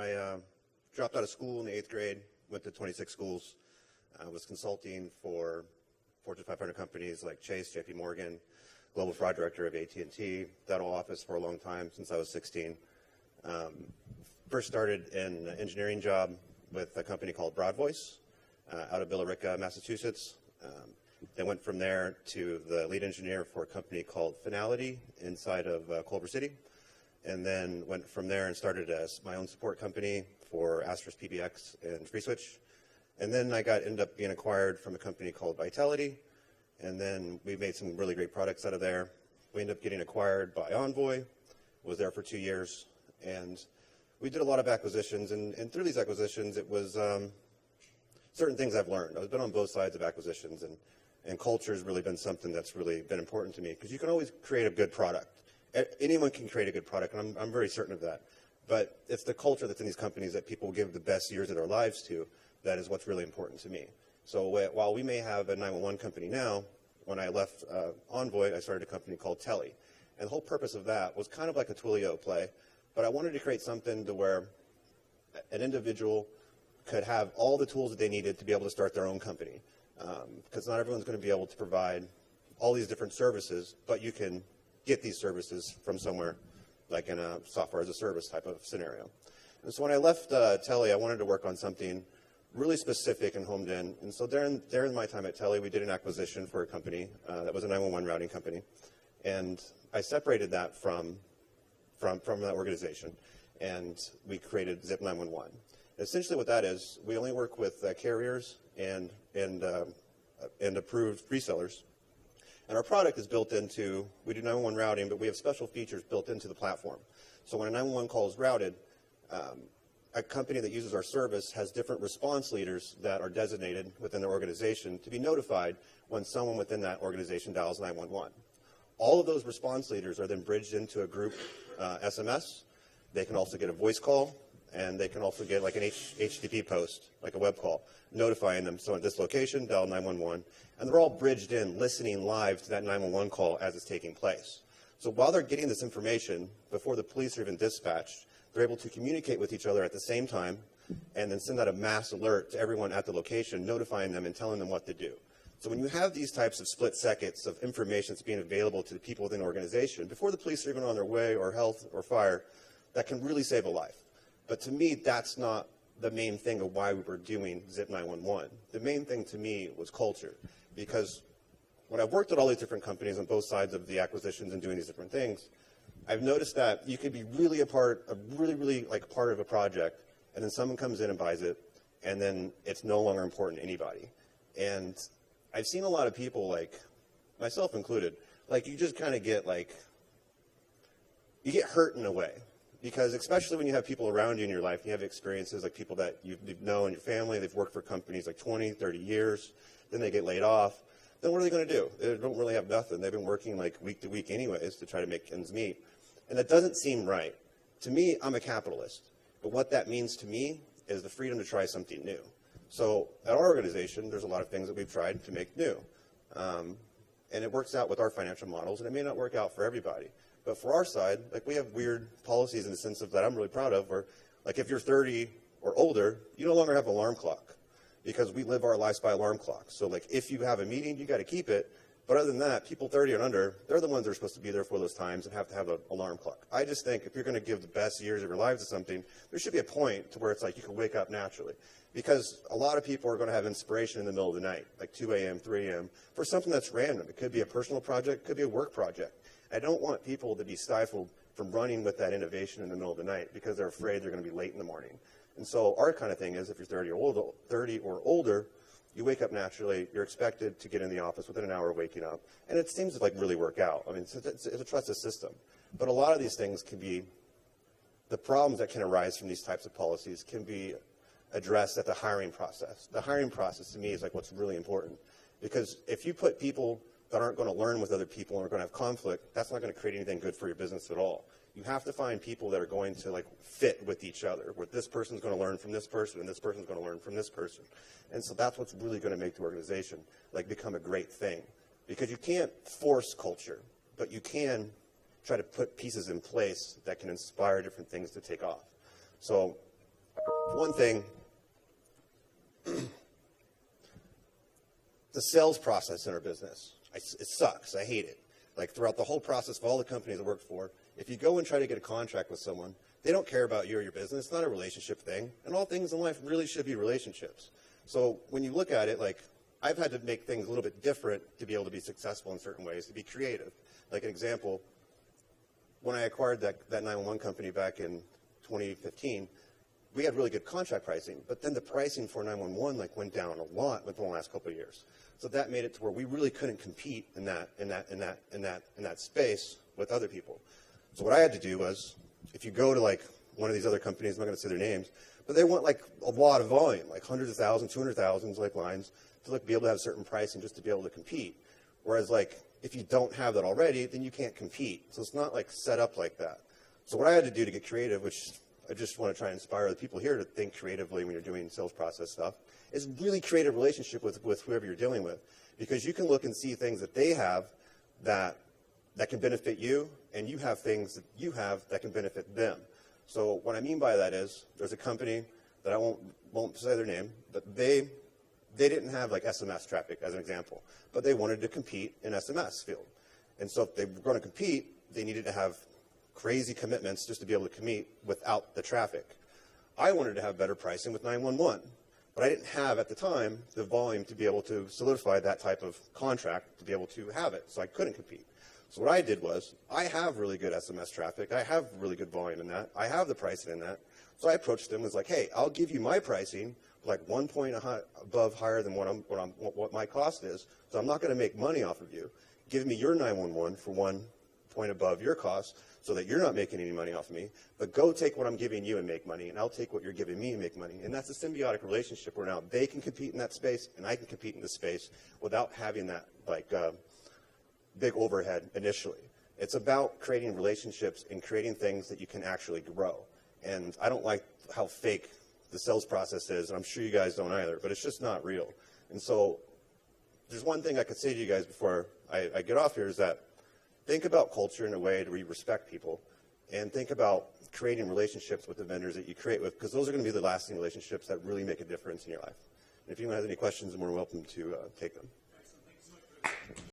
I dropped out of school in the 8th grade, went to 26 schools, was consulting for Fortune 500 companies like Chase, JP Morgan, global fraud director of AT&T, dental office for a long time since I was 16. First started in an engineering job with a company called Broadvoice out of Billerica, Massachusetts. Then went from there to the lead engineer for a company called Finality inside of Culver City. And then went from there and started my own support company for Asterisk PBX and FreeSwitch. And then I ended up being acquired from a company called Vitality. And then we made some really great products out of there. We ended up getting acquired by Envoy, was there for 2 years. And we did a lot of acquisitions. And through these acquisitions, it was certain things I've learned. I've been on both sides of acquisitions. And culture has really been something that's really been important to me. Because you can always create a good product. Anyone can create a good product, and I'm very certain of that. But it's the culture that's in these companies that people give the best years of their lives to that is what's really important to me. So while we may have a 911 company now, when I left Envoy, I started a company called Telly. And the whole purpose of that was kind of like a Twilio play, but I wanted to create something to where an individual could have all the tools that they needed to be able to start their own company. Because not everyone's going to be able to provide all these different services, but you can get these services from somewhere, like in a software as a service type of scenario. And so when I left Telly, I wanted to work on something really specific and homed in. And so during my time at Telly, we did an acquisition for a company that was a 911 routing company. And I separated that from that organization, and we created Zip 911. Essentially what that is, we only work with carriers and approved resellers. And our product is built into, we do 911 routing, but we have special features built into the platform. So when a 911 call is routed, a company that uses our service has different response leaders that are designated within their organization to be notified when someone within that organization dials 911. All of those response leaders are then bridged into a group SMS. They can also get a voice call, and they can also get like an HTTP post, like a web call, notifying them, so at this location, dial 911. And they're all bridged in, listening live to that 911 call as it's taking place. So while they're getting this information, before the police are even dispatched, they're able to communicate with each other at the same time and then send out a mass alert to everyone at the location, notifying them and telling them what to do. So when you have these types of split seconds of information that's being available to the people within the organization, before the police are even on their way, or health or fire, that can really save a life. But to me, that's not the main thing of why we were doing Zip 911. The main thing to me was culture. Because when I've worked at all these different companies on both sides of the acquisitions and doing these different things, I've noticed that you could be really part of a project, and then someone comes in and buys it, and then it's no longer important to anybody. And I've seen a lot of people, like myself included, like you just kind of get you get hurt in a way. Because especially when you have people around you in your life, you have experiences like people that you know in your family, they've worked for companies like 20, 30 years, then they get laid off. Then what are they going to do? They don't really have nothing. They've been working like week to week anyways to try to make ends meet. And that doesn't seem right. To me, I'm a capitalist. But what that means to me is the freedom to try something new. So at our organization, there's a lot of things that we've tried to make new. And it works out with our financial models, and it may not work out for everybody. But for our side, like we have weird policies in the sense of that I'm really proud of, where like if you're 30 or older, you no longer have an alarm clock because we live our lives by alarm clocks. So like if you have a meeting, you got to keep it. But other than that, people 30 and under, they're the ones that are supposed to be there for those times and have to have an alarm clock. I just think if you're going to give the best years of your lives to something, there should be a point to where it's like you can wake up naturally. Because a lot of people are going to have inspiration in the middle of the night, like 2 a.m., 3 a.m., for something that's random. It could be a personal project, it could be a work project. I don't want people to be stifled from running with that innovation in the middle of the night because they're afraid they're going to be late in the morning. And so our kind of thing is if you're 30 or older, you wake up naturally, you're expected to get in the office within an hour of waking up, and it seems to like really work out. I mean, it's a trusted system. But a lot of these things can be, the problems that can arise from these types of policies can be addressed at the hiring process. The hiring process to me is like what's really important. Because if you put people that aren't going to learn with other people and are going to have conflict, that's not going to create anything good for your business at all. You have to find people that are going to like fit with each other, where this person's going to learn from this person and this person's going to learn from this person. And so that's what's really going to make the organization like become a great thing. Because you can't force culture, but you can try to put pieces in place that can inspire different things to take off. So one thing, the sales process in our business, it sucks. I hate it. Like throughout the whole process of all the companies I worked for, if you go and try to get a contract with someone, they don't care about you or your business. It's not a relationship thing. And all things in life really should be relationships. So when you look at it, like I've had to make things a little bit different to be able to be successful in certain ways, to be creative. Like an example, when I acquired that 911 company back in 2015, we had really good contract pricing, but then the pricing for 911 like went down a lot within the last couple of years. So that made it to where we really couldn't compete in that space with other people. So what I had to do was, if you go to like one of these other companies, I'm not going to say their names, but they want like a lot of volume, like hundreds of thousands, 200,000 like lines to like be able to have certain pricing just to be able to compete. Whereas like if you don't have that already, then you can't compete. So it's not like set up like that. So what I had to do to get creative, which I just want to try and inspire the people here to think creatively when you're doing sales process stuff, is really create a relationship with whoever you're dealing with. Because you can look and see things that they have that can benefit you, and you have things that you have that can benefit them. So what I mean by that is, there's a company that I won't say their name, but they didn't have like SMS traffic as an example, but they wanted to compete in SMS field. And so if they were going to compete, they needed to have crazy commitments just to be able to compete without the traffic. I wanted to have better pricing with 911, but I didn't have at the time the volume to be able to solidify that type of contract to be able to have it, so I couldn't compete. So what I did was, I have really good SMS traffic, I have really good volume in that, I have the pricing in that, so I approached them and was like, hey, I'll give you my pricing like 1 point above higher than what my cost is, so I'm not going to make money off of you. Give me your 911 for 1 point above your cost, so that you're not making any money off of me, but go take what I'm giving you and make money, and I'll take what you're giving me and make money. And that's a symbiotic relationship where now they can compete in that space, and I can compete in this space without having that like big overhead initially. It's about creating relationships and creating things that you can actually grow. And I don't like how fake the sales process is, and I'm sure you guys don't either, but it's just not real. And so there's one thing I could say to you guys before I get off here is that think about culture in a way where you respect people, and think about creating relationships with the vendors that you create with, because those are going to be the lasting relationships that really make a difference in your life. And if anyone has any questions, I'm more than welcome to take them.